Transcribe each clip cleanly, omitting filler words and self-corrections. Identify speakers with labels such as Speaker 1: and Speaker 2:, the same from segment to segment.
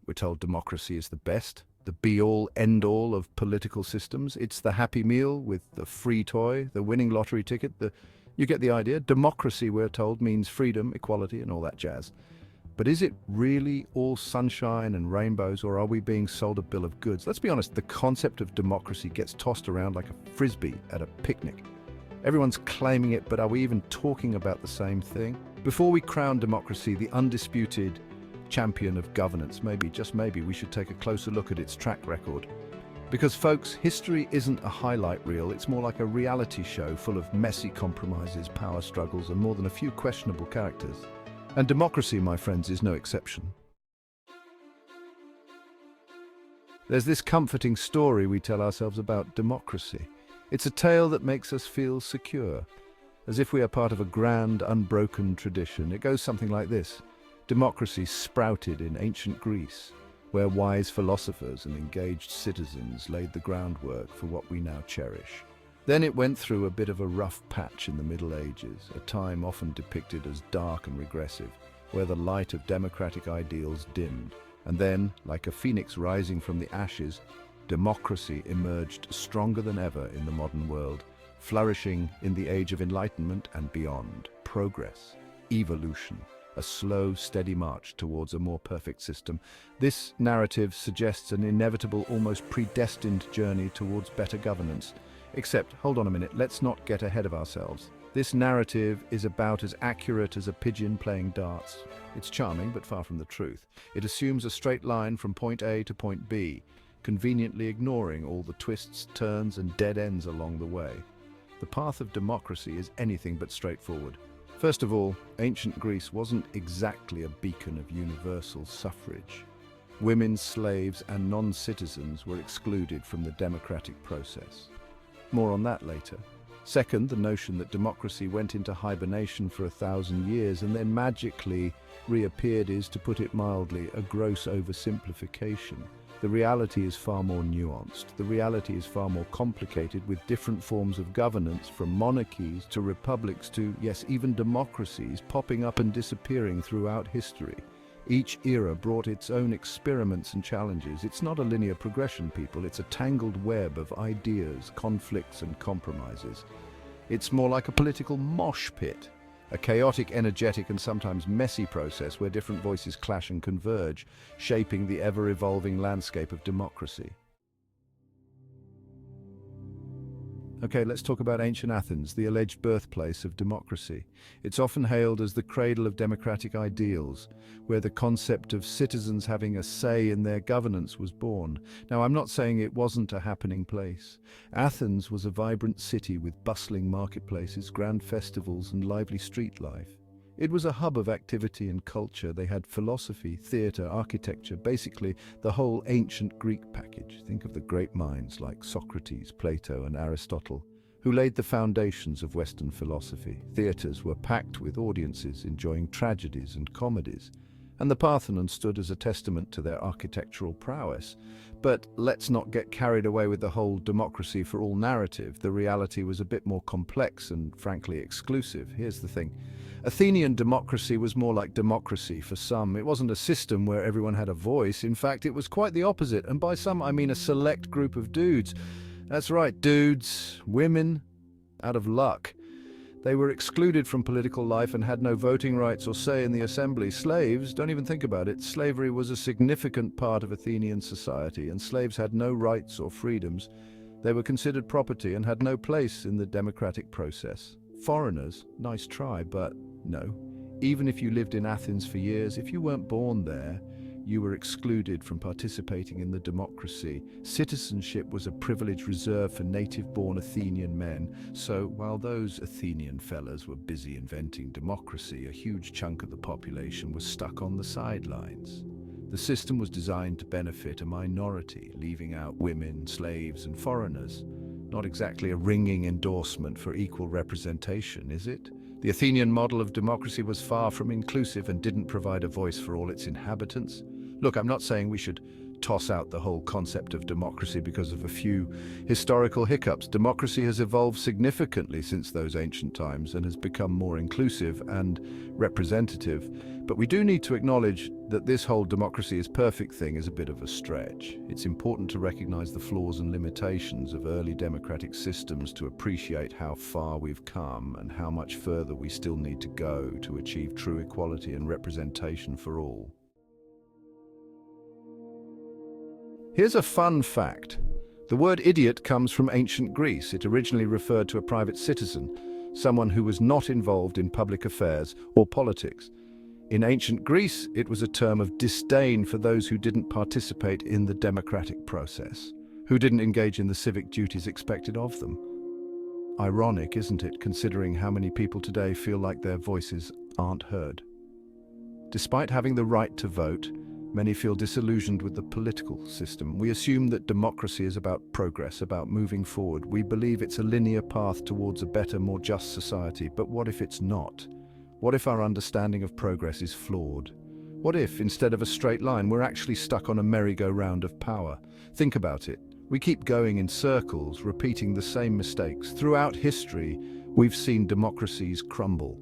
Speaker 1: We're told democracy is the best, the be-all, end-all of political systems. It's the happy meal with the free toy, the winning lottery ticket. You get the idea. Democracy, we're told, means freedom, equality, and all that jazz. But is it really all sunshine and rainbows, or are we being sold a bill of goods? Let's be honest, the concept of democracy gets tossed around like a frisbee at a picnic. Everyone's claiming it, but are we even talking about the same thing? Before we crown democracy the undisputed champion of governance, maybe, just maybe, we should take a closer look at its track record. Because folks, history isn't a highlight reel, it's more like a reality show full of messy compromises, power struggles, and more than a few questionable characters. And democracy, my friends, is no exception. There's this comforting story we tell ourselves about democracy. It's a tale that makes us feel secure, as if we are part of a grand, unbroken tradition. It goes something like this. Democracy sprouted in ancient Greece, where wise philosophers and engaged citizens laid the groundwork for what we now cherish. Then it went through a bit of a rough patch in the Middle Ages, a time often depicted as dark and regressive, where the light of democratic ideals dimmed. And then, like a phoenix rising from the ashes, democracy emerged stronger than ever in the modern world, flourishing in the age of enlightenment and beyond. Progress, evolution, a slow, steady march towards a more perfect system. This narrative suggests an inevitable, almost predestined journey towards better governance. Except, hold on a minute, let's not get ahead of ourselves. This narrative is about as accurate as a pigeon playing darts. It's charming, but far from the truth. It assumes a straight line from point A to point B, conveniently ignoring all the twists, turns, and dead ends along the way. The path of democracy is anything but straightforward. First of all, ancient Greece wasn't exactly a beacon of universal suffrage. Women, slaves, and non-citizens were excluded from the democratic process. More on that later. Second, the notion that democracy went into hibernation for 1,000 years and then magically reappeared is, to put it mildly, a gross oversimplification. The reality is far more nuanced. The reality is far more complicated, with different forms of governance, from monarchies to republics to, yes, even democracies, popping up and disappearing throughout history. Each era brought its own experiments and challenges. It's not a linear progression, people. It's a tangled web of ideas, conflicts, and compromises. It's more like a political mosh pit, a chaotic, energetic, and sometimes messy process where different voices clash and converge, shaping the ever-evolving landscape of democracy. Okay, let's talk about ancient Athens, the alleged birthplace of democracy. It's often hailed as the cradle of democratic ideals, where the concept of citizens having a say in their governance was born. Now, I'm not saying it wasn't a happening place. Athens was a vibrant city with bustling marketplaces, grand festivals, and lively street life. It was a hub of activity and culture. They had philosophy, theatre, architecture, basically the whole ancient Greek package. Think of the great minds like Socrates, Plato, and Aristotle, who laid the foundations of Western philosophy. Theatres were packed with audiences enjoying tragedies and comedies, and the Parthenon stood as a testament to their architectural prowess. But let's not get carried away with the whole democracy for all narrative. The reality was a bit more complex and, frankly, exclusive. Here's the thing. Athenian democracy was more like democracy for some. It wasn't a system where everyone had a voice. In fact, it was quite the opposite. And by some, I mean a select group of dudes. That's right, dudes, women, out of luck. They were excluded from political life and had no voting rights or say in the assembly. Slaves, don't even think about it. Slavery was a significant part of Athenian society, and slaves had no rights or freedoms. They were considered property and had no place in the democratic process. Foreigners, nice try, but no. Even if you lived in Athens for years, if you weren't born there, you were excluded from participating in the democracy. Citizenship was a privilege reserved for native-born Athenian men. So while those Athenian fellas were busy inventing democracy, a huge chunk of the population was stuck on the sidelines. The system was designed to benefit a minority, leaving out women, slaves, and foreigners. Not exactly a ringing endorsement for equal representation, is it? The Athenian model of democracy was far from inclusive and didn't provide a voice for all its inhabitants. Look, I'm not saying we should toss out the whole concept of democracy because of a few historical hiccups. Democracy has evolved significantly since those ancient times and has become more inclusive and representative. But we do need to acknowledge that this whole democracy is perfect thing is a bit of a stretch. It's important to recognize the flaws and limitations of early democratic systems to appreciate how far we've come and how much further we still need to go to achieve true equality and representation for all. Here's a fun fact. The word idiot comes from ancient Greece. It originally referred to a private citizen, someone who was not involved in public affairs or politics. In ancient Greece, it was a term of disdain for those who didn't participate in the democratic process, who didn't engage in the civic duties expected of them. Ironic, isn't it, considering how many people today feel like their voices aren't heard? Despite having the right to vote, many feel disillusioned with the political system. We assume that democracy is about progress, about moving forward. We believe it's a linear path towards a better, more just society. But what if it's not? What if our understanding of progress is flawed? What if, instead of a straight line, we're actually stuck on a merry-go-round of power? Think about it. We keep going in circles, repeating the same mistakes. Throughout history, we've seen democracies crumble,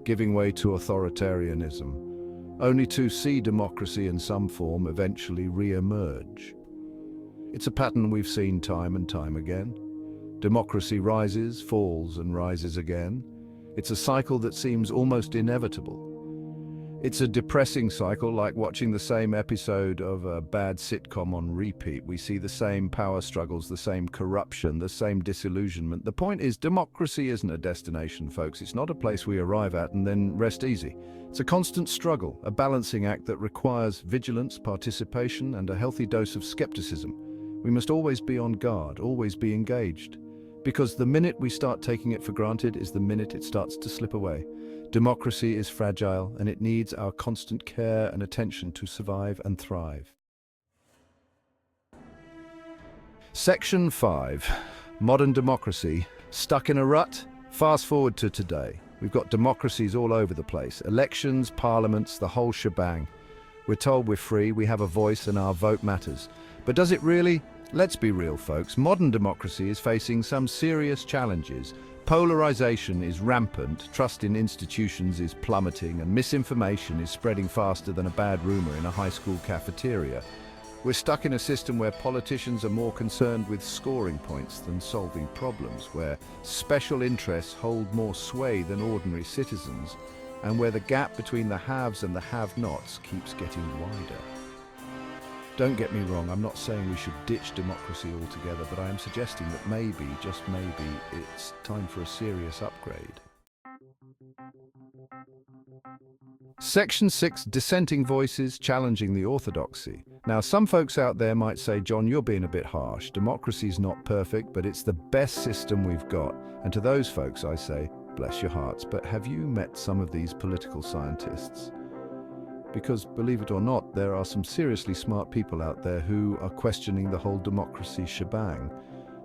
Speaker 1: giving way to authoritarianism, only to see democracy in some form eventually re-emerge. It's a pattern we've seen time and time again. Democracy rises, falls, and rises again. It's a cycle that seems almost inevitable. It's a depressing cycle, like watching the same episode of a bad sitcom on repeat. We see the same power struggles, the same corruption, the same disillusionment. The point is, democracy isn't a destination, folks. It's not a place we arrive at and then rest easy. It's a constant struggle, a balancing act that requires vigilance, participation, and a healthy dose of skepticism. We must always be on guard, always be engaged. Because the minute we start taking it for granted is the minute it starts to slip away. Democracy is fragile, and it needs our constant care and attention to survive and thrive. Section 5. Modern democracy. Stuck in a rut? Fast forward to today. We've got democracies all over the place. Elections, parliaments, the whole shebang. We're told we're free, we have a voice, and our vote matters. But does it really? Let's be real, folks. Modern democracy is facing some serious challenges. Polarization is rampant, trust in institutions is plummeting, and misinformation is spreading faster than a bad rumor in a high school cafeteria. We're stuck in a system where politicians are more concerned with scoring points than solving problems, where special interests hold more sway than ordinary citizens, and where the gap between the haves and the have-nots keeps getting wider. Don't get me wrong, I'm not saying we should ditch democracy altogether, but I am suggesting that maybe, just maybe, it's time for a serious upgrade. Section 6. Dissenting voices challenging the orthodoxy. Now, some folks out there might say, John, you're being a bit harsh. Democracy's not perfect, but it's the best system we've got. And to those folks, I say, bless your hearts, but have you met some of these political scientists? Because, believe it or not, there are some seriously smart people out there who are questioning the whole democracy shebang.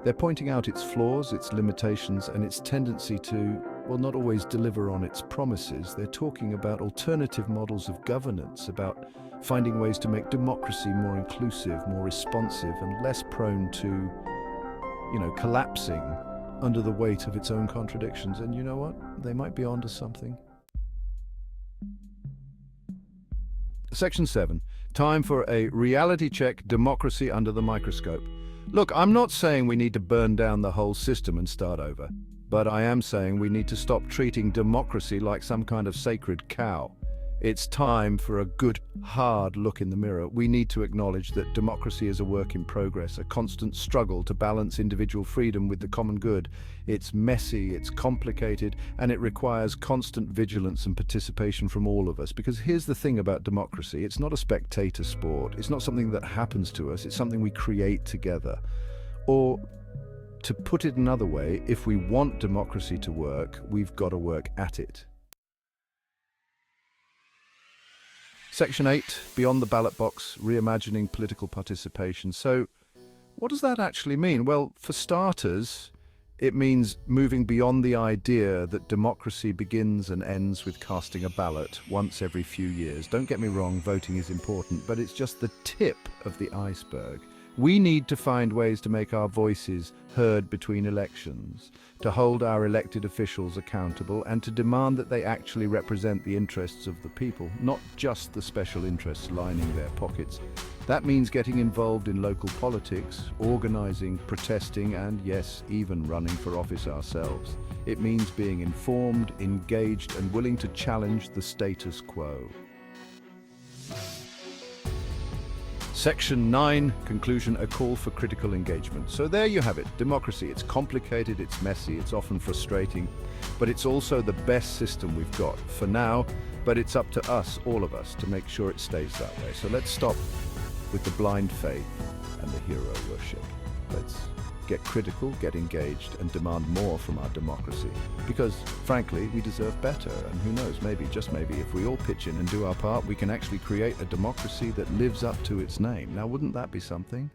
Speaker 1: They're pointing out its flaws, its limitations, and its tendency to, well, not always deliver on its promises. They're talking about alternative models of governance, about finding ways to make democracy more inclusive, more responsive, and less prone to, collapsing under the weight of its own contradictions. And you know what? They might be onto something. Section 7. Time for a reality check, democracy under the microscope. Look, I'm not saying we need to burn down the whole system and start over, but I am saying we need to stop treating democracy like some kind of sacred cow. It's time for a good, hard look in the mirror. We need to acknowledge that democracy is a work in progress, a constant struggle to balance individual freedom with the common good. It's messy, it's complicated, and it requires constant vigilance and participation from all of us. Because here's the thing about democracy, it's not a spectator sport. It's not something that happens to us, it's something we create together. Or, to put it another way, if we want democracy to work, we've got to work at it. Section 8, Beyond the Ballot Box, Reimagining Political Participation. So, what does that actually mean? Well, for starters, It means moving beyond the idea that democracy begins and ends with casting a ballot once every few years. Don't get me wrong, voting is important, but it's just the tip of the iceberg. We need to find ways to make our voices heard between elections, to hold our elected officials accountable, and to demand that they actually represent the interests of the people, not just the special interests lining their pockets. That means getting involved in local politics, organizing, protesting, and yes, even running for office ourselves. It means being informed, engaged, and willing to challenge the status quo. Section 9, conclusion, a call for critical engagement. So there you have it, democracy. It's complicated, it's messy, it's often frustrating, but it's also the best system we've got for now, but it's up to us, all of us, to make sure it stays that way. So let's stop with the blind faith and the hero worship. Let's get critical, get engaged, and demand more from our democracy. Because, frankly, we deserve better. And who knows, maybe, just maybe, if we all pitch in and do our part, we can actually create a democracy that lives up to its name. Now, wouldn't that be something?